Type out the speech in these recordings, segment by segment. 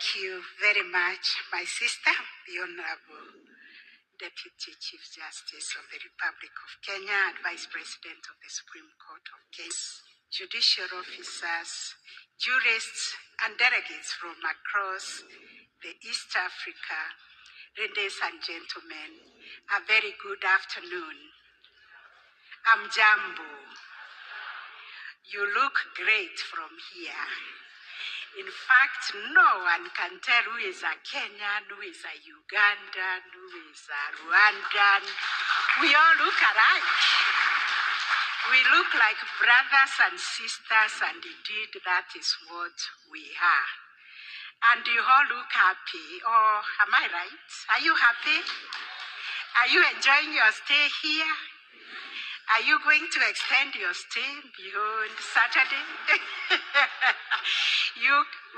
Thank you very much, my sister, the Honorable Deputy Chief Justice of the Republic of Kenya and Vice President of the Supreme Court of Kenya, judicial officers, jurists, and delegates from across the East Africa. Ladies and gentlemen, a very good afternoon. I'm Jambo. You look great from here. In fact, no one can tell who is a Kenyan, who is a Ugandan, who is a Rwandan. We all look alike. We look like brothers and sisters, and indeed that is what we are. And you all look happy. Oh, am I right? Are you happy? Are you enjoying your stay here? Are you going to extend your stay beyond Saturday?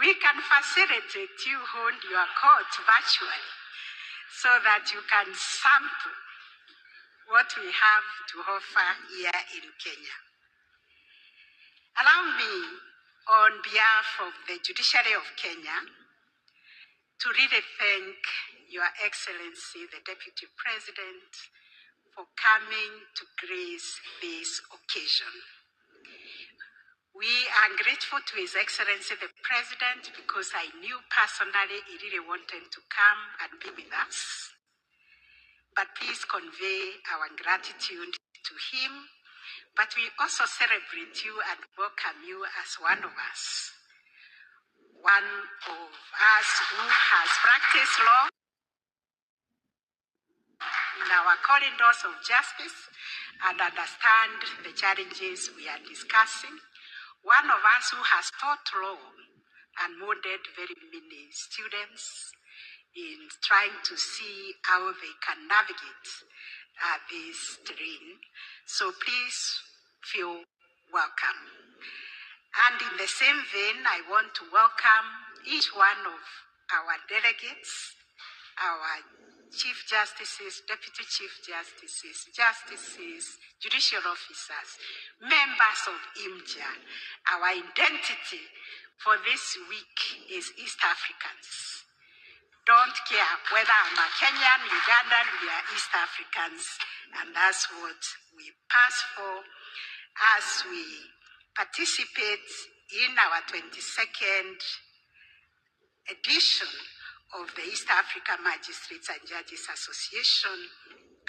We can facilitate you hold your court virtually so that you can sample what we have to offer here in Kenya. Allow me, on behalf of the Judiciary of Kenya, to really thank Your Excellency, the Deputy President, for coming to grace this occasion. We are grateful to His Excellency the President because I knew personally he really wanted to come and be with us. But please convey our gratitude to him. But we also celebrate you and welcome you as one of us. One of us who has practiced law in our corridors of justice and understand the challenges we are discussing. One of us who has taught law and molded very many students in trying to see how they can navigate this terrain. So please feel welcome. And in the same vein, I want to welcome each one of our delegates, our Chief Justices, Deputy Chief Justices, Justices, Judicial Officers, members of IMJA. Our identity for this week is East Africans. Don't care whether I'm a Kenyan, Ugandan, we are East Africans, and that's what we pass for as we participate in our 22nd edition of the East African Magistrates and Judges Association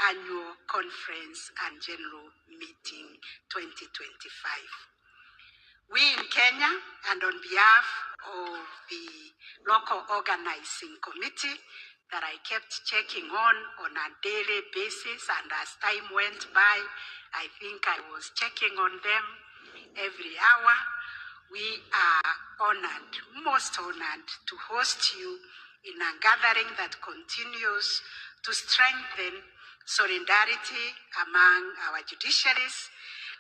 Annual Conference and General Meeting 2025. We in Kenya, and on behalf of the local organizing committee that I kept checking on a daily basis, and as time went by, I think I was checking on them every hour. We are honored, most honored, to host you in a gathering that continues to strengthen solidarity among our judiciaries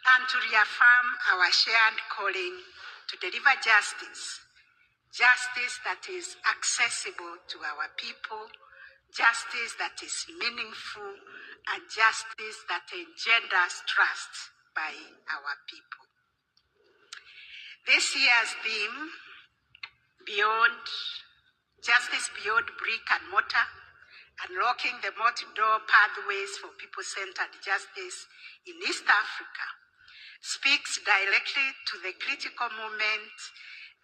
and to reaffirm our shared calling to deliver justice. Justice that is accessible to our people, justice that is meaningful, and justice that engenders trust by our people. This year's theme, Justice Beyond Brick and Mortar, Unlocking the Multi-Door Pathways for People-Centered Justice in East Africa, speaks directly to the critical moment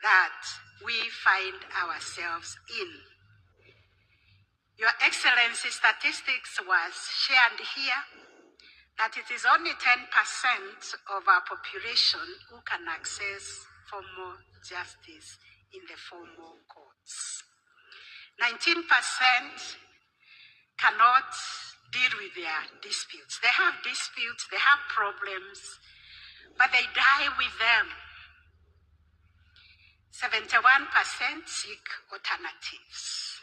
that we find ourselves in. Your Excellency, statistics was shared here that it is only 10% of our population who can access formal justice in the formal courts. 19% cannot deal with their disputes. They have disputes, they have problems, but they die with them. 71% seek alternatives.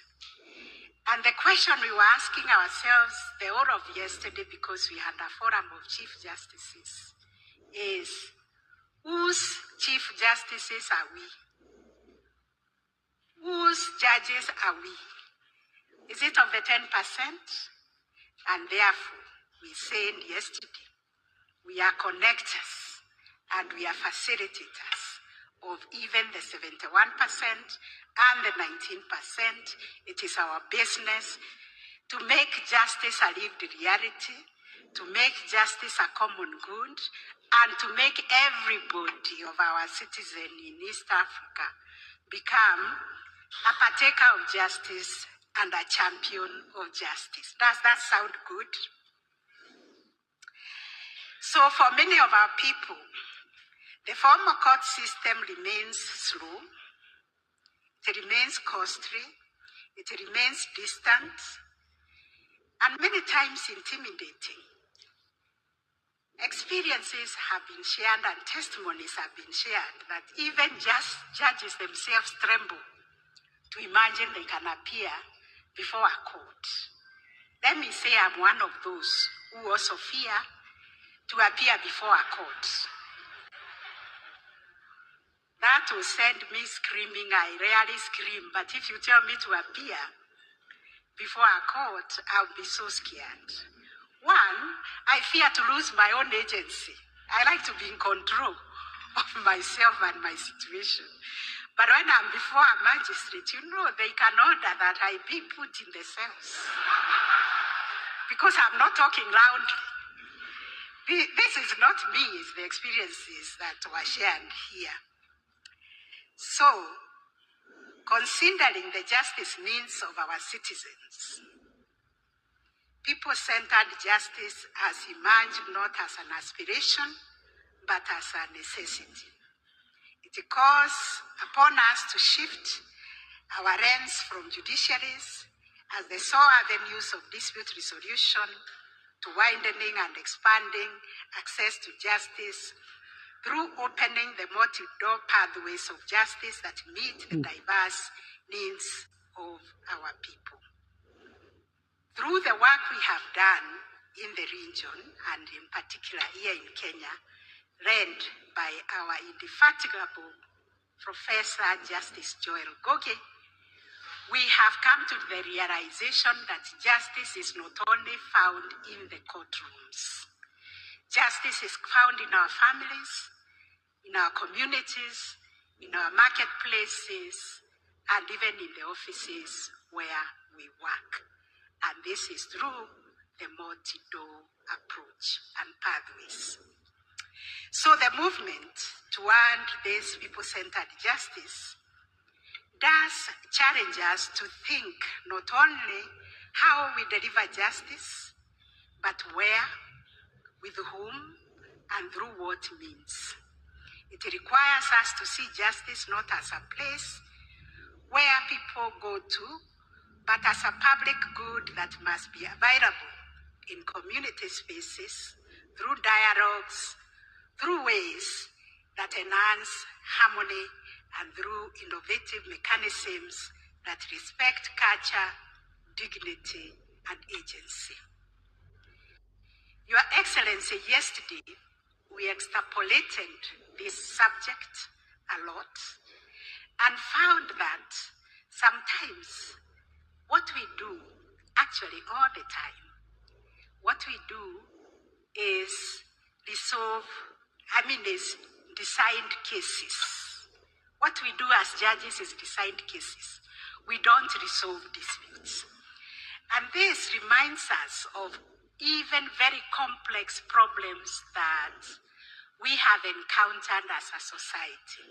And the question we were asking ourselves the whole of yesterday, because we had a forum of Chief Justices, is whose Chief Justices are we? Whose judges are we? Is it of the 10%? And therefore, we said yesterday, we are connectors and we are facilitators of even the 71% and the 19%. It is our business to make justice a lived reality, to make justice a common good, and to make everybody of our citizens in East Africa become a partaker of justice and a champion of justice. Does that sound good? So for many of our people, the former court system remains slow, it remains costly, it remains distant, and many times intimidating. Experiences have been shared and testimonies have been shared that even just judges themselves tremble to imagine they can appear before a court. Let me say I'm one of those who also fear to appear before a court. That will send me screaming. I rarely scream, but if you tell me to appear before a court, I'll be so scared. One, I fear to lose my own agency. I like to be in control of myself and my situation. But when I'm before a magistrate, you know, they can order that I be put in the cells. Because I'm not talking loudly. This is not me, it's the experiences that were shared here. So, considering the justice needs of our citizens, people-centered justice has emerged not as an aspiration, but as a necessity. It calls upon us to shift our lens from judiciaries as the sole avenues of dispute resolution to widening and expanding access to justice through opening the multi-door pathways of justice that meet the diverse needs of our people. Through the work we have done in the region, and in particular here in Kenya, led by our indefatigable Professor Justice Joel Goge, we have come to the realization that justice is not only found in the courtrooms. Justice is found in our families, in our communities, in our marketplaces, and even in the offices where we work. And this is through the multi-door approach and pathways. So the movement toward this people-centered justice does challenge us to think not only how we deliver justice, but where, with whom, and through what means. It requires us to see justice not as a place where people go to, but as a public good that must be available in community spaces, through dialogues, through ways that enhance harmony, and through innovative mechanisms that respect culture, dignity, and agency. Your Excellency, yesterday, we extrapolated this subject a lot and found that sometimes what we do, actually all the time, what we do is decide cases. What we do as judges is decide cases. We don't resolve disputes. And this reminds us of even very complex problems that we have encountered as a society,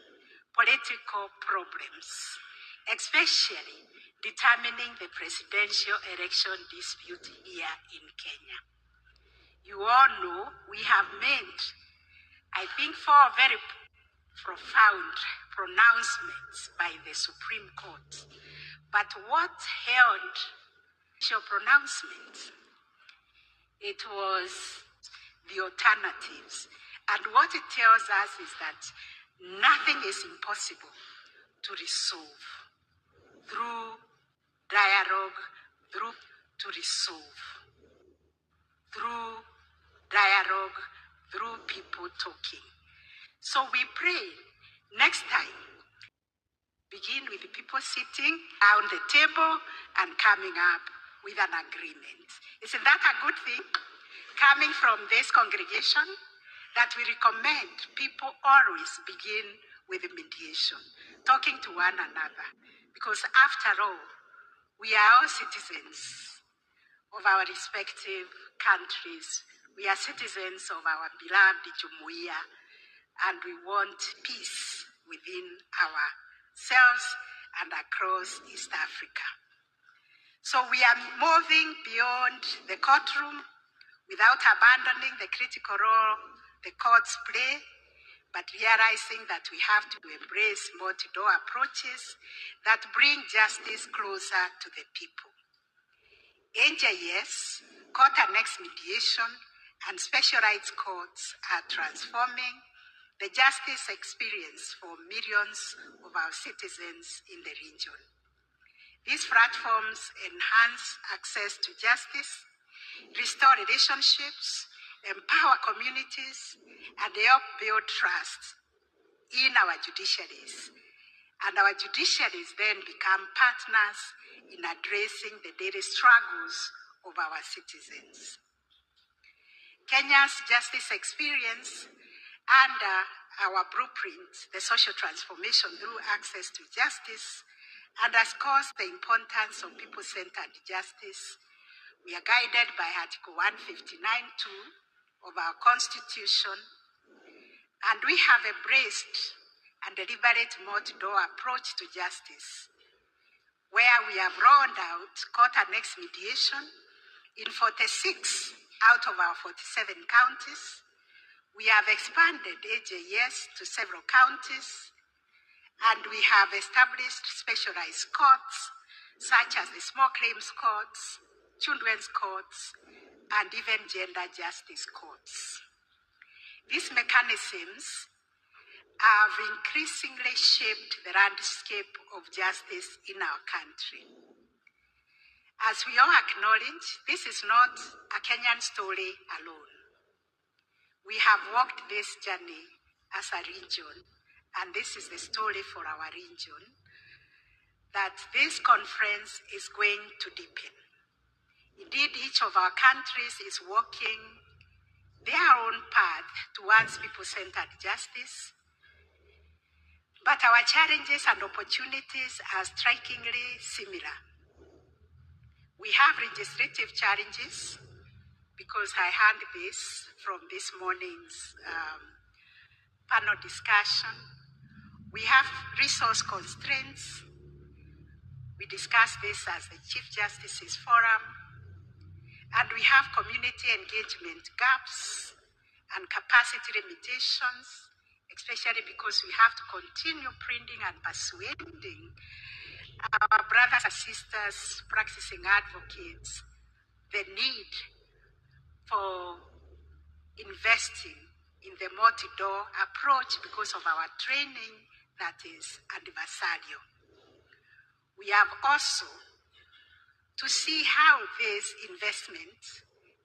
political problems, especially determining the presidential election dispute here in Kenya. You all know we have made, I think, 4 very profound pronouncements by the Supreme Court. But what held your pronouncement? It was the alternatives. And what it tells us is that nothing is impossible to resolve through dialogue, through people talking. So we pray next time, begin with the people sitting around the table and coming up with an agreement. Isn't that a good thing? Coming from this congregation, that we recommend people always begin with mediation, talking to one another. because after all, we are all citizens of our respective countries. We are citizens of our beloved Jumuiya, and we want peace within ourselves and across East Africa. So we are moving beyond the courtroom without abandoning the critical role the courts play, but realizing that we have to embrace multi-door approaches that bring justice closer to the people. NJS, court annexed mediation, and special rights courts are transforming the justice experience for millions of our citizens in the region. These platforms enhance access to justice, restore relationships, empower communities, and help build trust in our judiciaries. And our judiciaries then become partners in addressing the daily struggles of our citizens. Kenya's justice experience under our blueprint, the social transformation through access to justice, underscores the importance of people-centered justice. We are guided by Article 159(2) of our Constitution, and we have embraced a deliberate multi-door approach to justice, where we have rolled out court-annexed mediation in 46 out of our 47 counties. We have expanded AJS to several counties, and we have established specialized courts, such as the small claims courts, children's courts, and even gender justice courts. These mechanisms have increasingly shaped the landscape of justice in our country. As we all acknowledge, this is not a Kenyan story alone. We have walked this journey as a region, and this is the story for our region, that this conference is going to deepen. Indeed, each of our countries is walking their own path towards people-centered justice, but our challenges and opportunities are strikingly similar. We have legislative challenges, because I heard this from this morning's panel discussion. We have resource constraints. We discussed this as the Chief Justice's Forum. And we have community engagement gaps and capacity limitations, especially because we have to continue printing and persuading our brothers and sisters, practicing advocates, the need for investing in the multi-door approach because of our training that is adversarial. We have also to see how this investment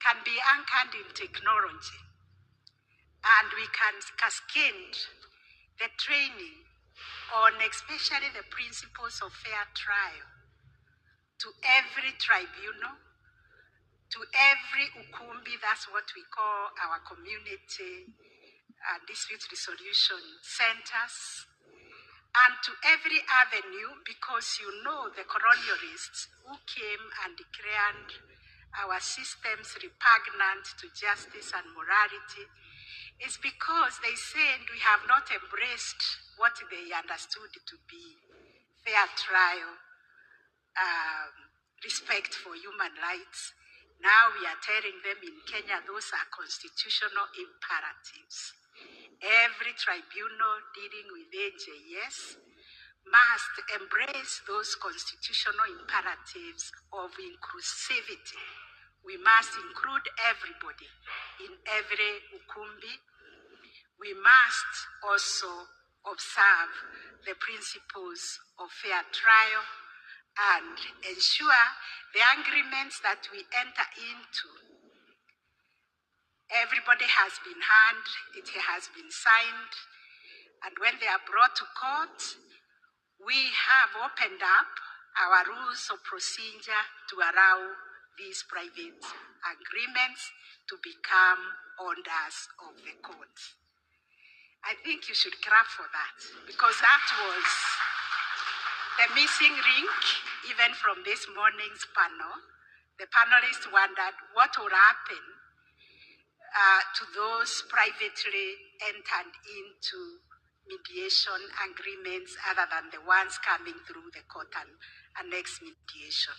can be anchored in technology, and we can cascade the training on especially the principles of fair trial to every tribunal, to every ukumbi, that's what we call our community dispute resolution centers, and to every avenue, because you know the colonialists who came and declared our systems repugnant to justice and morality is because they said we have not embraced what they understood to be fair trial, respect for human rights. Now we are telling them in Kenya those are constitutional imperatives. Every tribunal dealing with AJS must embrace those constitutional imperatives of inclusivity. We must include everybody in every ukumbi. We must also observe the principles of fair trial and ensure the agreements that we enter into, everybody has been heard, it has been signed, and when they are brought to court, we have opened up our rules of procedure to allow these private agreements to become orders of the court. I think you should clap for that, because that was the missing link, even from this morning's panel, the panelists wondered what would happen to those privately entered into mediation agreements other than the ones coming through the court and annex mediation.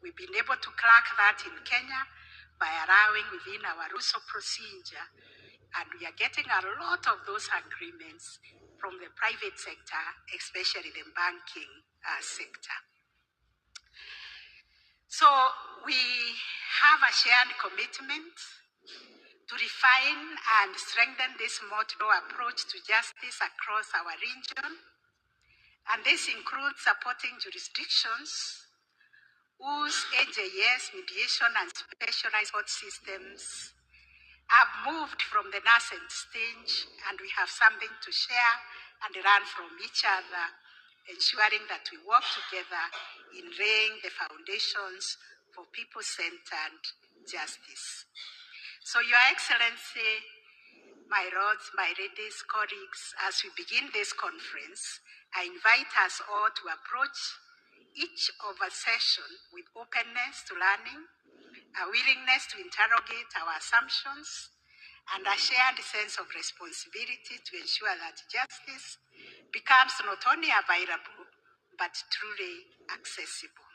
We've been able to crack that in Kenya by allowing within our rules of procedure, and we are getting a lot of those agreements from the private sector, especially the banking sector. So we have a shared commitment to refine and strengthen this multi-law approach to justice across our region. And this includes supporting jurisdictions whose AJS, mediation, and specialized court systems have moved from the nascent stage, and we have something to share and learn from each other, ensuring that we work together in laying the foundations for people-centered justice. So, Your Excellency, my lords, my ladies, colleagues, as we begin this conference, I invite us all to approach each of a session with openness to learning, a willingness to interrogate our assumptions, and a shared sense of responsibility to ensure that justice becomes not only available, but truly accessible.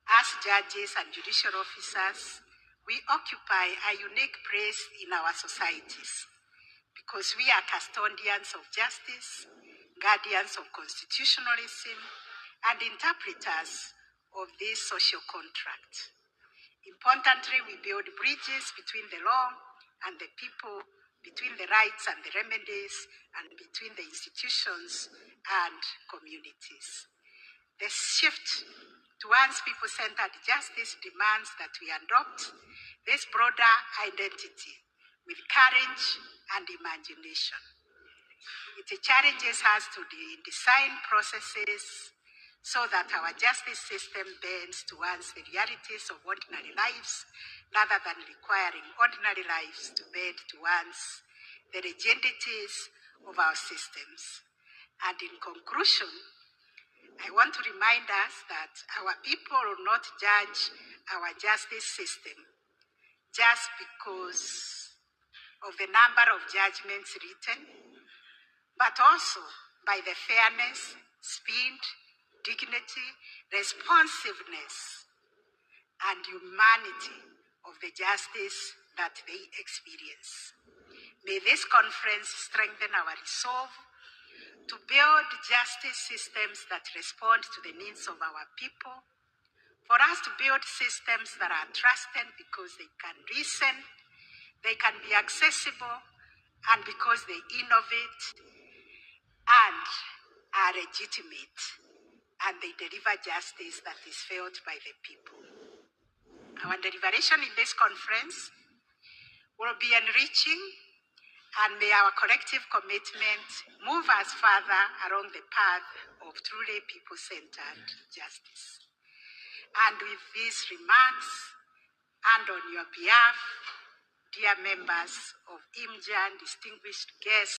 As judges and judicial officers, we occupy a unique place in our societies because we are custodians of justice, guardians of constitutionalism, and interpreters of this social contract. Importantly, we build bridges between the law and the people, between the rights and the remedies, and between the institutions and communities. The shift towards people-centered justice demands that we adopt this broader identity with courage and imagination. It challenges us to design processes so that our justice system bends towards the realities of ordinary lives rather than requiring ordinary lives to bend towards the rigidities of our systems. And in conclusion, I want to remind us that our people will not judge our justice system just because of the number of judgments written, but also by the fairness, speed, dignity, responsiveness, and humanity of the justice that they experience. May this conference strengthen our resolve to build justice systems that respond to the needs of our people, for us to build systems that are trusted because they can reason, they can be accessible, and because they innovate and are legitimate, and they deliver justice that is felt by the people. Our deliberation in this conference will be enriching, and may our collective commitment move us further along the path of truly people-centered justice. And with these remarks, and on your behalf, dear members of IMJA, distinguished guests,